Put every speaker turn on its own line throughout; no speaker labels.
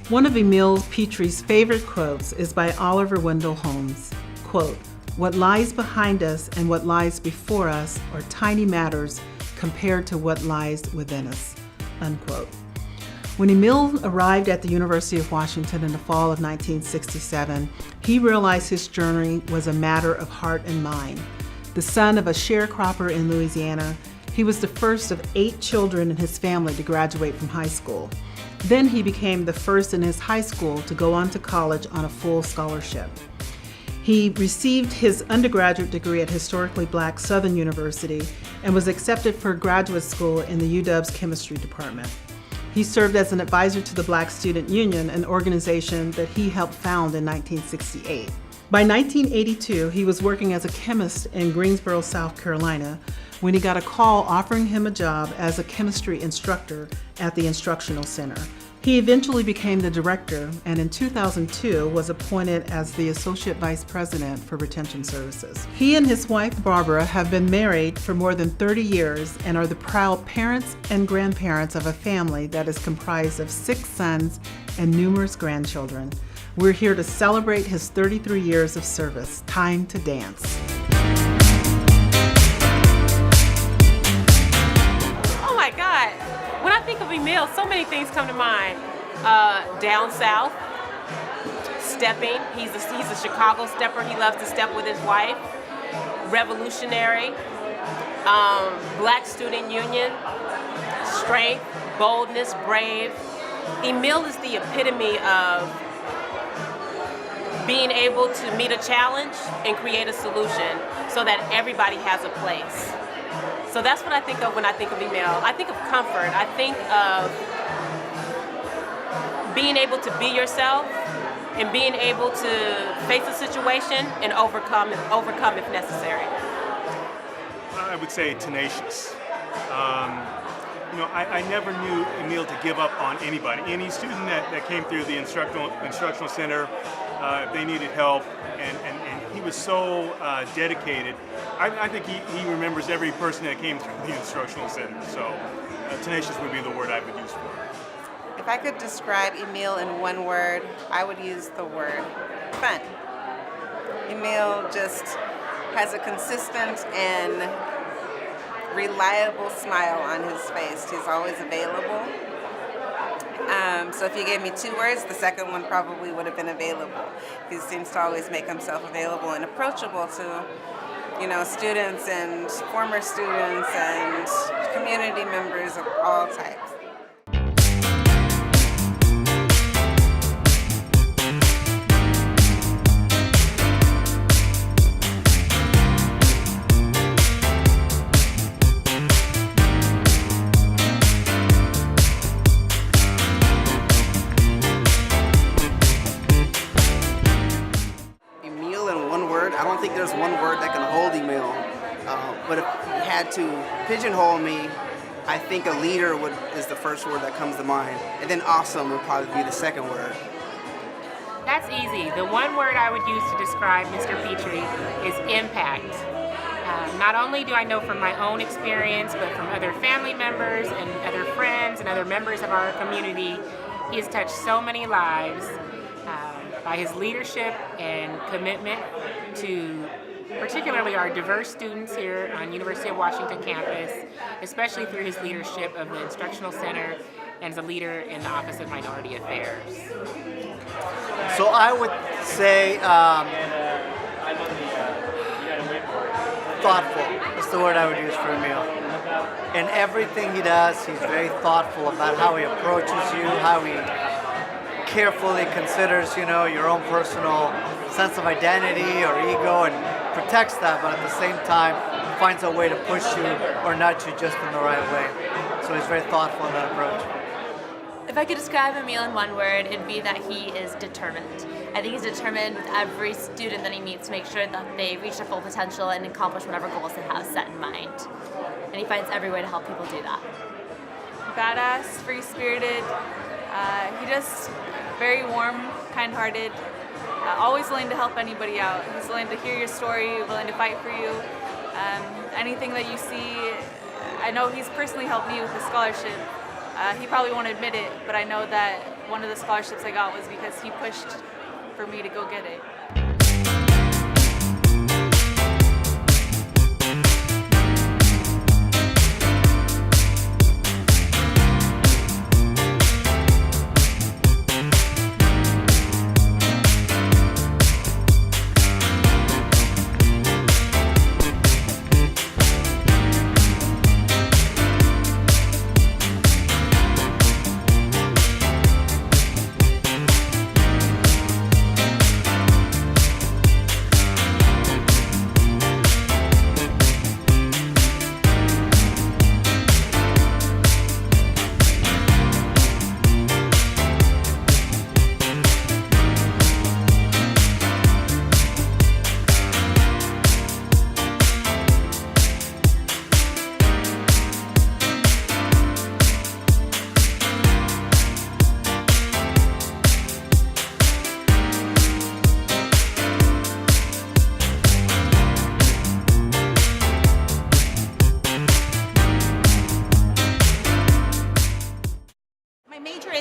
One of Emile Pitre's favorite quotes is by Oliver Wendell Holmes. Quote, "What lies behind us and what lies before us are tiny matters compared to what lies within us." Unquote. When Emile arrived at the University of Washington in the fall of 1967, he realized his journey was a matter of heart and mind. The son of a sharecropper in Louisiana, he was the first of 8 children in his family to graduate from high school. Then he became the first in his high school to go on to college on a full scholarship. He received his undergraduate degree at historically black Southern University and was accepted for graduate school in the UW's chemistry department. He served as an advisor to the Black Student Union, an organization that he helped found in 1968. By 1982, he was working as a chemist in Greensboro, South Carolina, when he got a call offering him a job as a chemistry instructor at the Instructional Center. He eventually became the director and in 2002 was appointed as the Associate Vice President for Retention Services. He and his wife Barbara have been married for more than 30 years and are the proud parents and grandparents of a family that is comprised of 6 sons and numerous grandchildren. We're here to celebrate his 33 years of service. Time to dance.
Oh my God. When I think of Emile, so many things come to mind. Down south, stepping. He's a Chicago stepper. He loves to step with his wife. Revolutionary. Black Student Union. Strength, boldness, brave. Emile is the epitome of being able to meet a challenge and create a solution so that everybody has a place. So that's what I think of when I think of Emile. I think of comfort. I think of being able to be yourself and being able to face a situation and overcome if necessary.
I would say tenacious. I never knew Emile to give up on anybody. Any student that came through the instructional center, if they needed help, and he was so dedicated. I think he remembers every person that came through the instructional center. So tenacious would be the word I would use for it.
If I could describe Emile in one word, I would use the word fun. Emile just has a consistent and reliable smile on his face. He's always available. So if you gave me 2 words, the second one probably would have been available. He seems to always make himself available and approachable to, students and former students and community members of all types.
I don't think there's one word that can hold Emile, but if you had to pigeonhole me, I think a leader is the first word that comes to mind, and then awesome would probably be the second word.
That's easy. The one word I would use to describe Mr. Pitre is impact. Not only do I know from my own experience, but from other family members and other friends and other members of our community, he has touched so many lives by his leadership and commitment to particularly our diverse students here on University of Washington campus, especially through his leadership of the Instructional Center and as a leader in the Office of Minority Affairs.
So I would say thoughtful. That's the word I would use for Emile. In everything he does, he's very thoughtful about how he approaches you, how he carefully considers, your own personal sense of identity or ego and protects that, but at the same time finds a way to push you or nudge you just in the right way. So he's very thoughtful in that approach.
If I could describe Emile in one word, it'd be that he is determined. I think he's determined with every student that he meets to make sure that they reach their full potential and accomplish whatever goals they have set in mind. And he finds every way to help people do that.
Badass, free-spirited, he just very warm, kind-hearted, always willing to help anybody out. He's willing to hear your story, willing to fight for you. Anything that you see, I know he's personally helped me with the scholarship. He probably won't admit it, but I know that one of the scholarships I got was because he pushed for me to go get it.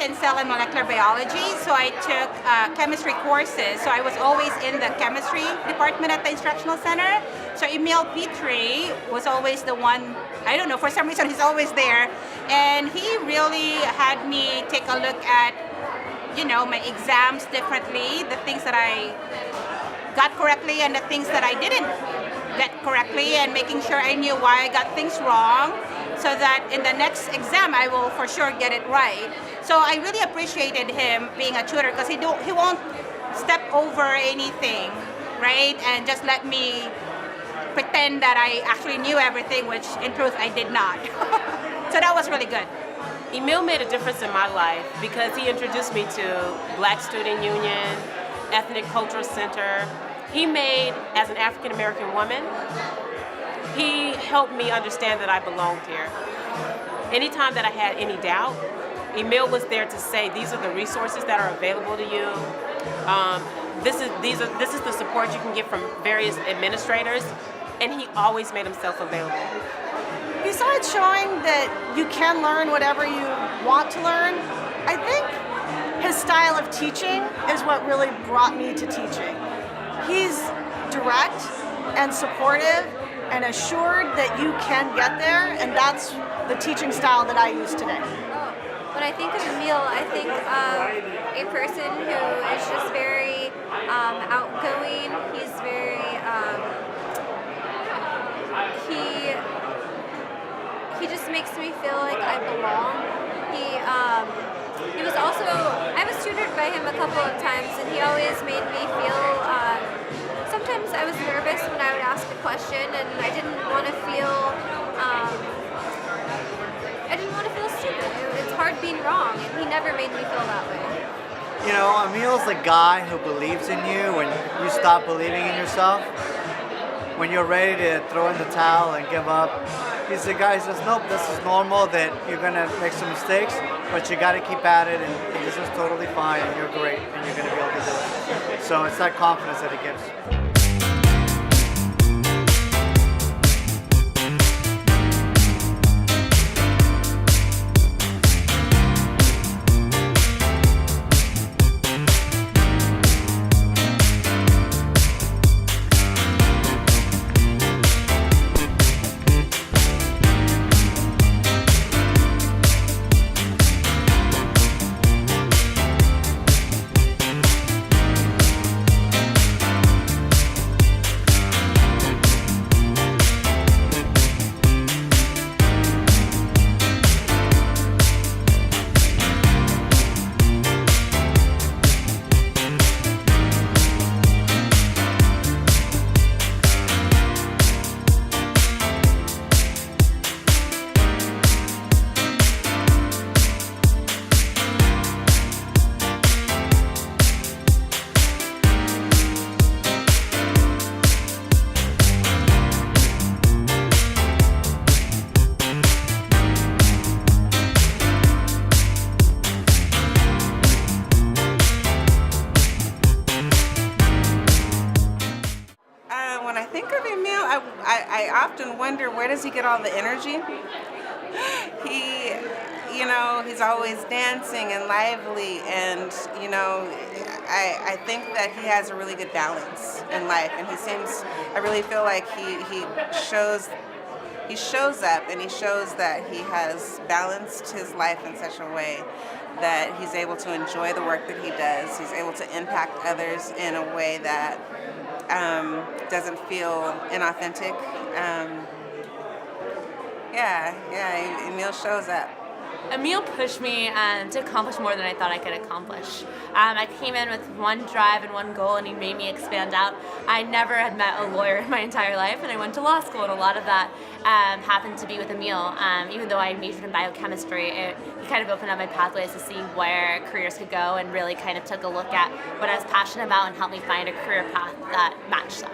In cell and molecular biology, so I took chemistry courses. So I was always in the chemistry department at the instructional center. So Emile Pitre was always the one, I don't know, for some reason he's always there. And he really had me take a look at, you know, my exams differently, the things that I got correctly and the things that I didn't get correctly, and making sure I knew why I got things wrong, so that in the next exam I will for sure get it right. So I really appreciated him being a tutor, because he won't step over anything, right? And just let me pretend that I actually knew everything, which in truth I did not. So that was really good.
Emile made a difference in my life because he introduced me to Black Student Union, Ethnic Cultural Center. He made, as an African American woman, he helped me understand that I belonged here. Anytime that I had any doubt, Emile was there to say, these are the resources that are available to you. This is the support you can get from various administrators, and he always made himself available.
Besides showing that you can learn whatever you want to learn, I think his style of teaching is what really brought me to teaching. He's direct and supportive and assured that you can get there, and that's the teaching style that I use today.
When I think of Emile, I think of a person who is just very outgoing. He's very, he just makes me feel like I belong. He was also, I was tutored by him a couple of times, and he always made me feel, sometimes I was nervous when I would ask a question, and I didn't want to feel stupid. It's hard being wrong, and he never made me feel that way.
You know, Emile's the guy who believes in you when you stop believing in yourself. When you're ready to throw in the towel and give up, he's the guy who says, nope, this is normal, that you're going to make some mistakes, but you got to keep at it, and this is totally fine, and you're great, and you're going to be able to do it. So it's that confidence that he gives.
I often wonder, where does he get all the energy? he's always dancing and lively, and I think that he has a really good balance in life, and I really feel like he shows up, and he shows that he has balanced his life in such a way that he's able to enjoy the work that he does. He's able to impact others in a way that doesn't feel inauthentic. Emile shows up.
Emile pushed me to accomplish more than I thought I could accomplish. I came in with one drive and one goal, and he made me expand out. I never had met a lawyer in my entire life, and I went to law school, and a lot of that happened to be with Emile. Even though I majored in biochemistry, he kind of opened up my pathways to see where careers could go, and really kind of took a look at what I was passionate about and helped me find a career path that matched that.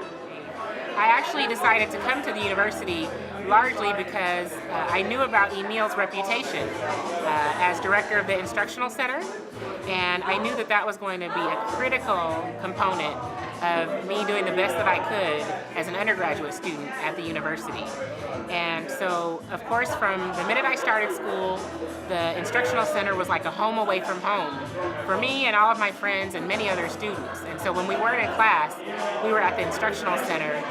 I actually decided to come to the university largely because I knew about Emile's reputation as director of the instructional center, and I knew that was going to be a critical component of me doing the best that I could as an undergraduate student at the university. And so, of course, from the minute I started school, the instructional center was like a home away from home for me and all of my friends and many other students. And so when we weren't in class, we were at the instructional center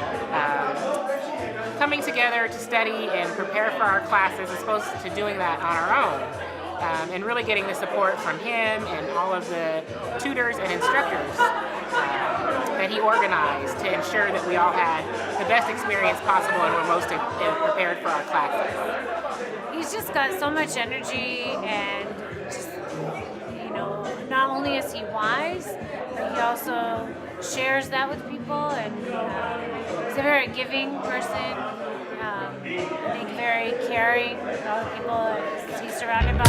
coming together to study and prepare for our classes as opposed to doing that on our own. And really getting the support from him and all of the tutors and instructors that he organized to ensure that we all had the best experience possible and were most prepared for our classes.
He's just got so much energy, and just, not only is he wise, but he also shares that with people, and he's a very giving person. I think very caring with all the people that he's surrounded by.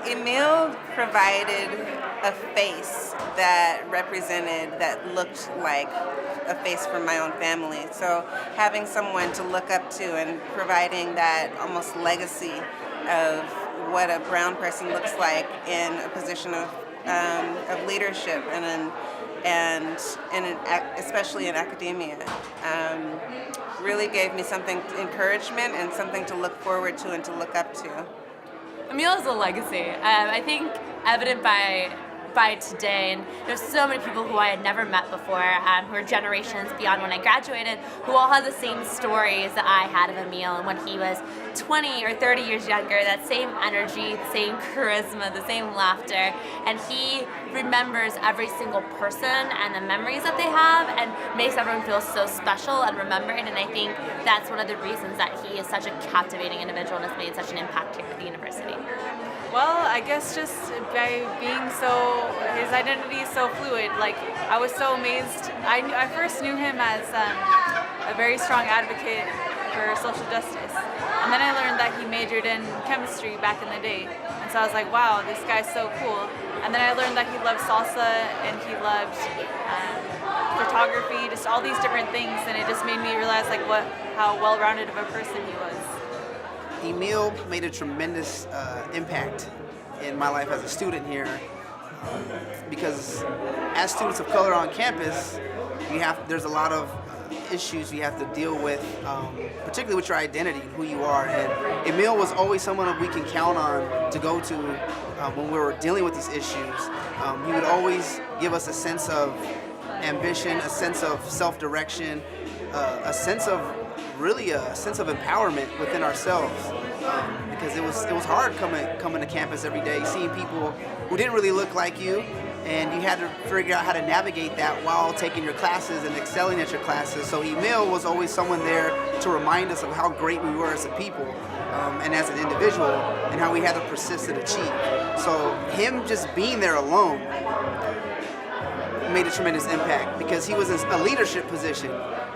Emile provided a face that looked like a face from my own family. So having someone to look up to and providing that almost legacy of what a brown person looks like in a position of leadership especially in academia, really gave me encouragement and something to look forward to and to look up to.
Emile is a legacy. I think evident by today, and there's so many people who I had never met before, who are generations beyond when I graduated, who all had the same stories that I had of Emile, and when he was 20 or 30 years younger, that same energy, the same charisma, the same laughter, and he remembers every single person and the memories that they have and makes everyone feel so special and remembered, and I think that's one of the reasons that he is such a captivating individual and has made such an impact here at the university.
Well, I guess just by being his identity is so fluid. Like, I was so amazed. I first knew him as a very strong advocate for social justice. And then I learned that he majored in chemistry back in the day. And so I was like, wow, this guy's so cool. And then I learned that he loved salsa and he loved photography, just all these different things. And it just made me realize how well-rounded of a person he was.
Emile made a tremendous impact in my life as a student here. because as students of color on campus, there's a lot of issues you have to deal with, particularly with your identity and who you are. And Emile was always someone that we can count on to go to when we were dealing with these issues. He would always give us a sense of ambition, a sense of self-direction, a sense of empowerment within ourselves. Because it was hard coming to campus every day, seeing people who didn't really look like you, and you had to figure out how to navigate that while taking your classes and excelling at your classes. So Emile was always someone there to remind us of how great we were as a people and as an individual, and how we had to persist and achieve. So him just being there alone made a tremendous impact, because he was in a leadership position.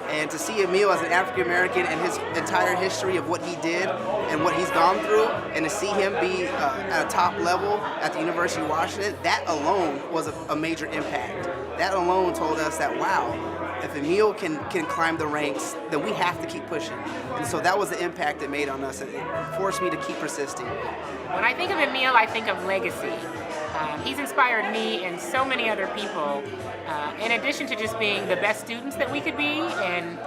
And to see Emile as an African American and his entire history of what he did and what he's gone through, and to see him be at a top level at the University of Washington, that alone was a major impact. That alone told us that, wow, if Emile can climb the ranks, then we have to keep pushing. And so that was the impact it made on us. It forced me to keep persisting.
When I think of Emile, I think of legacy. He's inspired me and so many other people, in addition to just being the best students that we could be, and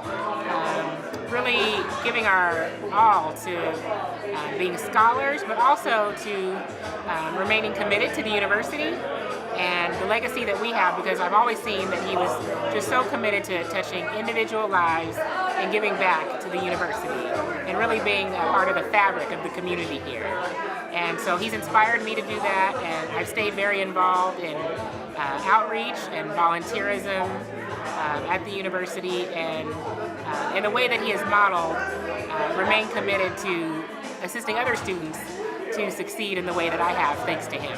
really giving our all to being scholars, but also to remaining committed to the university and the legacy that we have, because I've always seen that he was just so committed to touching individual lives and giving back to the university and really being a part of the fabric of the community here. And so he's inspired me to do that, and I've stayed very involved in outreach and volunteerism at the university, and in a way that he has modeled, remain committed to assisting other students to succeed in the way that I have, thanks to him.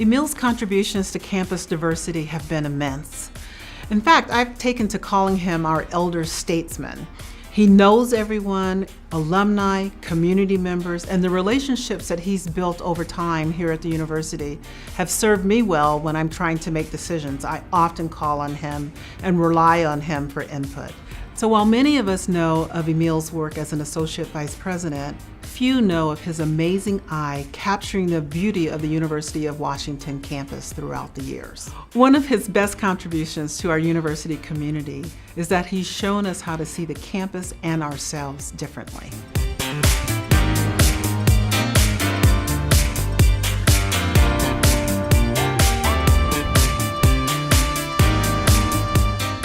Emile's contributions to campus diversity have been immense. In fact, I've taken to calling him our elder statesman. He knows everyone, alumni, community members, and the relationships that he's built over time here at the university have served me well when I'm trying to make decisions. I often call on him and rely on him for input. So while many of us know of Emile's work as an associate vice president, few know of his amazing eye capturing the beauty of the University of Washington campus throughout the years. One of his best contributions to our university community is that he's shown us how to see the campus and ourselves differently.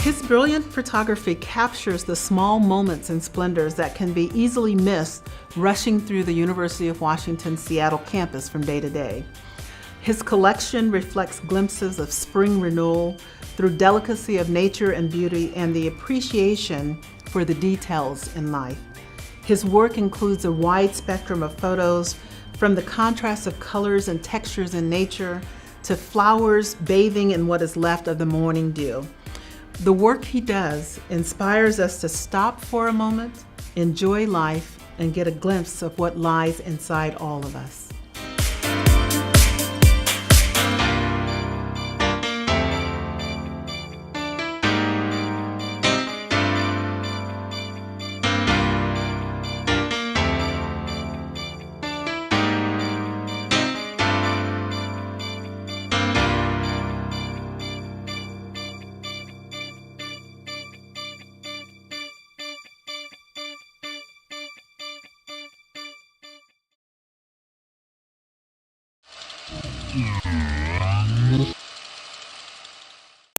His brilliant photography captures the small moments and splendors that can be easily missed rushing through the University of Washington Seattle campus from day to day. His collection reflects glimpses of spring renewal through delicacy of nature and beauty and the appreciation for the details in life. His work includes a wide spectrum of photos, from the contrast of colors and textures in nature to flowers bathing in what is left of the morning dew. The work he does inspires us to stop for a moment, enjoy life, and get a glimpse of what lies inside all of us.